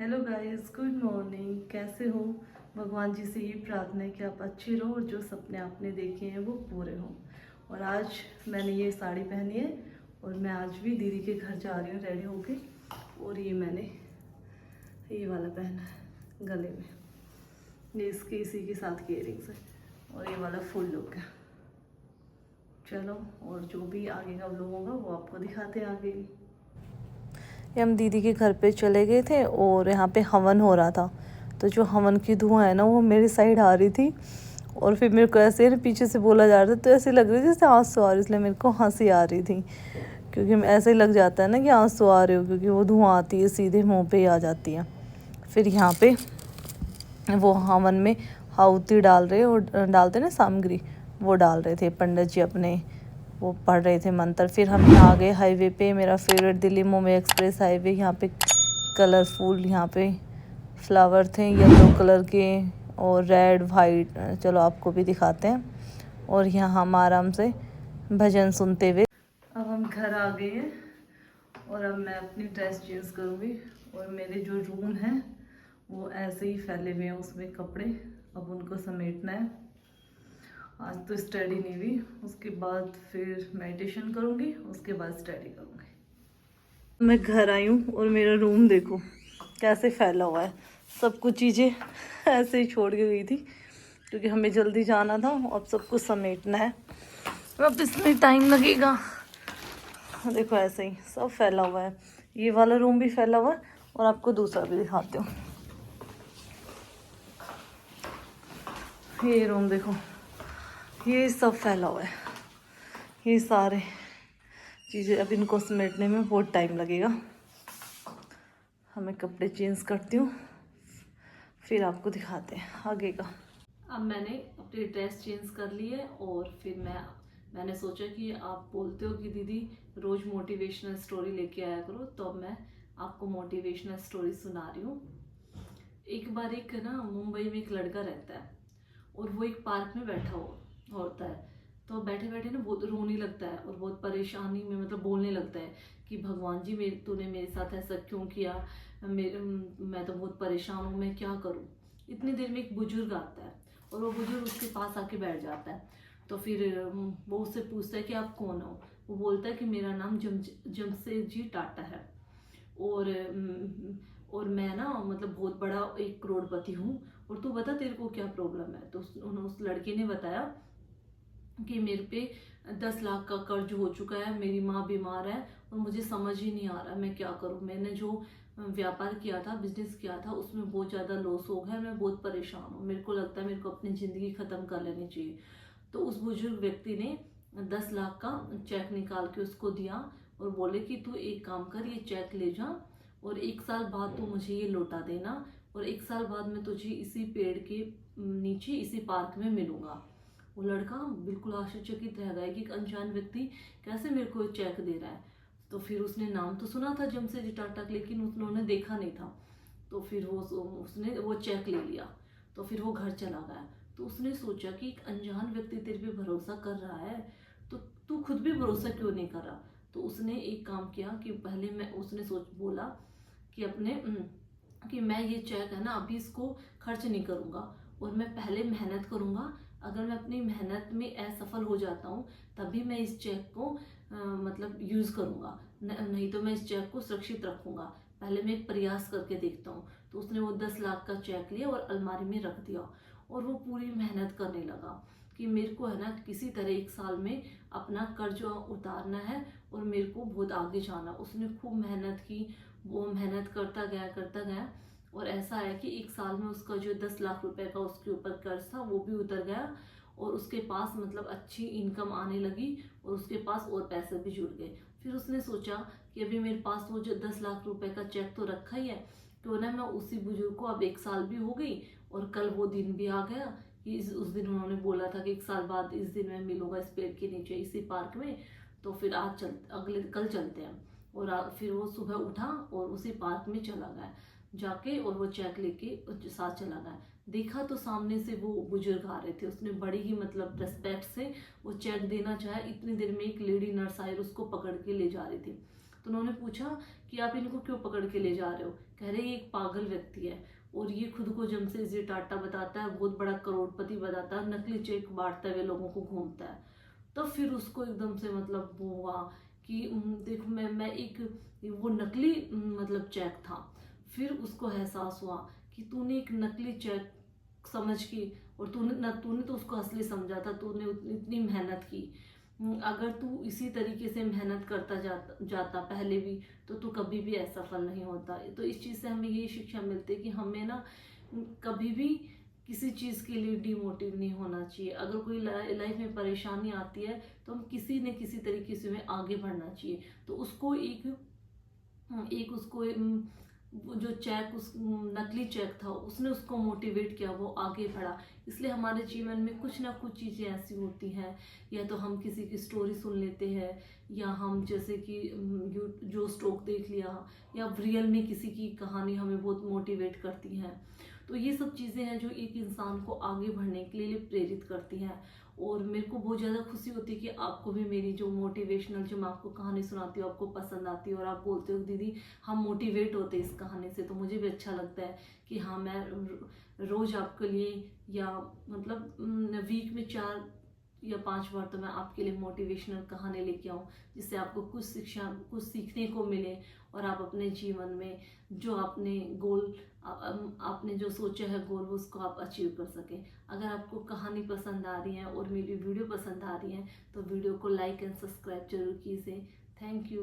Hello guys, good morning. कैसे हो? भगवान जी से ये प्रार्थना है कि आप अच्छे रहो और जो सपने आपने देखे हैं वो पूरे हों। और आज मैंने ये साड़ी पहनी है और मैं आज भी दीदी के घर जा रही हूँ रेडी होके। और ये मैंने ये वाला पहना है गले में, ये इसके इसी के साथ की इयरिंग्स है और ये वाला फुल लुक है। चलो, और जो भी आगे का व्लॉग होगा वो आपको दिखाते हैं आगे। हम दीदी के घर पे चले गए थे और यहाँ पे हवन हो रहा था, तो जो हवन की धुआं है ना वो मेरी साइड आ रही थी। और फिर मेरे को ऐसे ना पीछे से बोला जा रहा था, तो ऐसे लग रही थी जैसे आंसू आ रही, इसलिए मेरे को हंसी आ रही थी। क्योंकि ऐसे ही लग जाता है ना कि आंसू आ रहे हो, क्योंकि वो धुआं आती है सीधे मुँह पे ही आ जाती है। फिर यहाँ पे वो हवन में आहुति डाल रहे और डालते ना सामग्री, वो डाल रहे थे पंडित जी अपने, वो पढ़ रहे थे मंत्र। फिर हम यहाँ आ गए हाईवे पे, मेरा favourite Delhi Mumbai express highway. यहाँ पे कलरफुल यहाँ पे फ्लावर थे येलो कलर के और रेड वाइट। चलो आपको भी दिखाते हैं। और यहाँ हम आराम से भजन सुनते हुए अब हम घर आ गए हैं और अब मैं अपनी ड्रेस चेंज करूँगी। और मेरे जो रूम हैं वो ऐसे ही फैले हुए हैं, उसमें कपड़े, अब उनको समेटना है। आज तो स्टडी नहीं हुई, उसके बाद फिर मेडिटेशन करूँगी, उसके बाद स्टडी करूँगी। मैं घर आई हूँ और मेरा रूम देखो कैसे फैला हुआ है। सब कुछ चीज़ें ऐसे ही छोड़ के गई थी क्योंकि हमें जल्दी जाना था, अब सब कुछ समेटना है। अब इसमें टाइम लगेगा। देखो ऐसे ही सब फैला हुआ है, ये वाला रूम भी फैला हुआ है और आपको दूसरा भी दिखाती हूँ। ये रूम देखो, ये सब फैला हुआ है, ये सारे चीज़ें। अब इनको समेटने में बहुत टाइम लगेगा। मैं कपड़े चेंज करती हूँ, फिर आपको दिखाते हैं आगे का। अब मैंने अपनी ड्रेस चेंज कर ली है और फिर मैंने सोचा कि आप बोलते हो कि दीदी रोज़ मोटिवेशनल स्टोरी लेके आया करो, तो अब मैं आपको मोटिवेशनल स्टोरी सुना रही हूँ। एक बार एक ना मुंबई में एक लड़का रहता है और वो एक पार्क में बैठा होता है। तो बैठे बैठे ना बहुत रोने लगता है और बहुत परेशानी में मतलब बोलने लगता है कि भगवान जी तूने मेरे साथ ऐसा क्यों किया, मैं तो बहुत परेशान हूँ, मैं क्या करूँ। इतनी देर में एक बुजुर्ग आता है और वो बुजुर्ग उसके पास आके बैठ जाता है। तो फिर वो उससे पूछता है कि आप कौन हो। वो बोलता है कि मेरा नाम जमशेदजी टाटा है और मैं ना मतलब बहुत बड़ा एक करोड़पति हूँ, और तू बता तेरे को क्या प्रॉब्लम है। तो उस लड़के ने बताया कि मेरे पे 10 लाख का कर्ज हो चुका है, मेरी माँ बीमार है और मुझे समझ ही नहीं आ रहा मैं क्या करूँ। मैंने जो व्यापार किया था, बिजनेस किया था, उसमें बहुत ज़्यादा लॉस हो गया, मैं बहुत परेशान हूँ, मेरे को लगता है मेरे को अपनी ज़िंदगी ख़त्म कर लेनी चाहिए। तो उस बुजुर्ग व्यक्ति ने 10 लाख का चेक निकाल के उसको दिया और बोले कि तू एक काम कर, ये चेक ले जा और 1 साल बाद तू मुझे ये लौटा देना, और 1 साल बाद मैं तुझे इसी पेड़ के नीचे इसी पार्क में मिलूंगा। वो लड़का बिल्कुल आश्चर्यचकित रह गया कि एक अनजान व्यक्ति कैसे मेरे को चेक दे रहा है। तो फिर उसने नाम तो सुना था जमशेदजी टाटा, लेकिन उन्होंने देखा नहीं था। तो फिर उसने वो चेक ले लिया। तो फिर वो घर चला गया। तो उसने सोचा कि एक अनजान व्यक्ति तेरे पे भरोसा कर रहा है, तो तू खुद भी भरोसा क्यों नहीं कर रहा। तो उसने एक काम किया कि पहले उसने बोला कि कि मैं ये चेक है ना अभी इसको खर्च नहीं करूँगा, और मैं पहले मेहनत करूँगा। अगर मैं अपनी मेहनत में असफल हो जाता हूँ तभी मैं इस चेक को मतलब यूज़ करूँगा, नहीं तो मैं इस चेक को सुरक्षित रखूँगा। पहले मैं एक प्रयास करके देखता हूँ। तो उसने वो 10 लाख का चेक लिया और अलमारी में रख दिया, और वो पूरी मेहनत करने लगा कि मेरे को है ना किसी तरह 1 साल में अपना कर्ज उतारना है और मेरे को बहुत आगे जाना। उसने खूब मेहनत की, वो मेहनत करता गया और ऐसा है कि 1 साल में उसका जो 10 लाख रुपए का उसके ऊपर कर्ज था वो भी उतर गया, और उसके पास मतलब अच्छी इनकम आने लगी और उसके पास और पैसे भी जुड़ गए। फिर उसने सोचा कि अभी मेरे पास वो जो 10 लाख रुपए का चेक तो रखा ही है, क्यों ना मैं उसी बुजुर्ग को, अब 1 साल भी हो गई और कल वो दिन भी आ गया कि उस दिन उन्होंने बोला था कि 1 साल बाद इस दिन मैं मिलूंगा इस पेड़ के नीचे इसी पार्क में। तो फिर कल चलते हैं। और फिर वो सुबह उठा और उसी पार्क में चला गया जाके, और वो चेक लेके साथ चला गया। देखा तो सामने से वो बुजुर्ग आ रहे थे। उसने बड़ी ही मतलब रिस्पेक्ट से वो चेक देना चाहा, इतनी देर में एक लेडी नर्स आई और उसको पकड़ के ले जा रही थी। तो उन्होंने पूछा कि आप इनको क्यों पकड़ के ले जा रहे हो? कह रहे ये एक पागल व्यक्ति है और ये खुद को जमशेदजी टाटा बताता है, बहुत बड़ा करोड़पति बताता है, नकली चेक बांटते हुए लोगों को घूमता है। तो फिर उसको एकदम से मतलब वो हुआ कि देखो मैं एक वो नकली मतलब चेक था। फिर उसको एहसास हुआ कि तूने एक नकली चेक समझ के, और तूने तो उसको असली समझा था, तूने इतनी मेहनत की। अगर तू इसी तरीके से मेहनत करता जाता पहले भी, तो तू कभी भी असफल नहीं होता। तो इस चीज़ से हमें ये शिक्षा मिलती है कि हमें ना कभी भी किसी चीज़ के लिए डिमोटिव नहीं होना चाहिए। अगर कोई लाइफ में परेशानी आती है तो हम किसी न किसी तरीके से हमें आगे बढ़ना चाहिए। तो उसको एक उसको वो जो चेक उस नकली चेक था उसने उसको मोटिवेट किया, वो आगे बढ़ा। इसलिए हमारे जीवन में कुछ ना कुछ चीज़ें ऐसी होती हैं, या तो हम किसी की स्टोरी सुन लेते हैं, या हम जैसे कि जो स्टोक देख लिया, या रियल में किसी की कहानी हमें बहुत मोटिवेट करती हैं। तो ये सब चीज़ें हैं जो एक इंसान को आगे बढ़ने के लिए प्रेरित करती हैं। और मेरे को बहुत ज़्यादा खुशी होती है कि आपको भी मेरी जो मोटिवेशनल जो मैं आपको कहानी सुनाती हूँ आपको पसंद आती है, और आप बोलते हो दीदी हम मोटिवेट होते हैं इस कहानी से। तो मुझे भी अच्छा लगता है कि हाँ मैं रोज़ आपके लिए, या मतलब वीक में 4 या 5 बार तो मैं आपके लिए मोटिवेशनल कहानी लेके आऊँ, जिससे आपको कुछ शिक्षा, कुछ सीखने को मिले, और आप अपने जीवन में जो आपने गोल, आपने जो सोचा है गोल, उसको आप अचीव कर सकें। अगर आपको कहानी पसंद आ रही है और मेरी वीडियो पसंद आ रही है तो वीडियो को लाइक एंड सब्सक्राइब जरूर कीजिए। Thank you.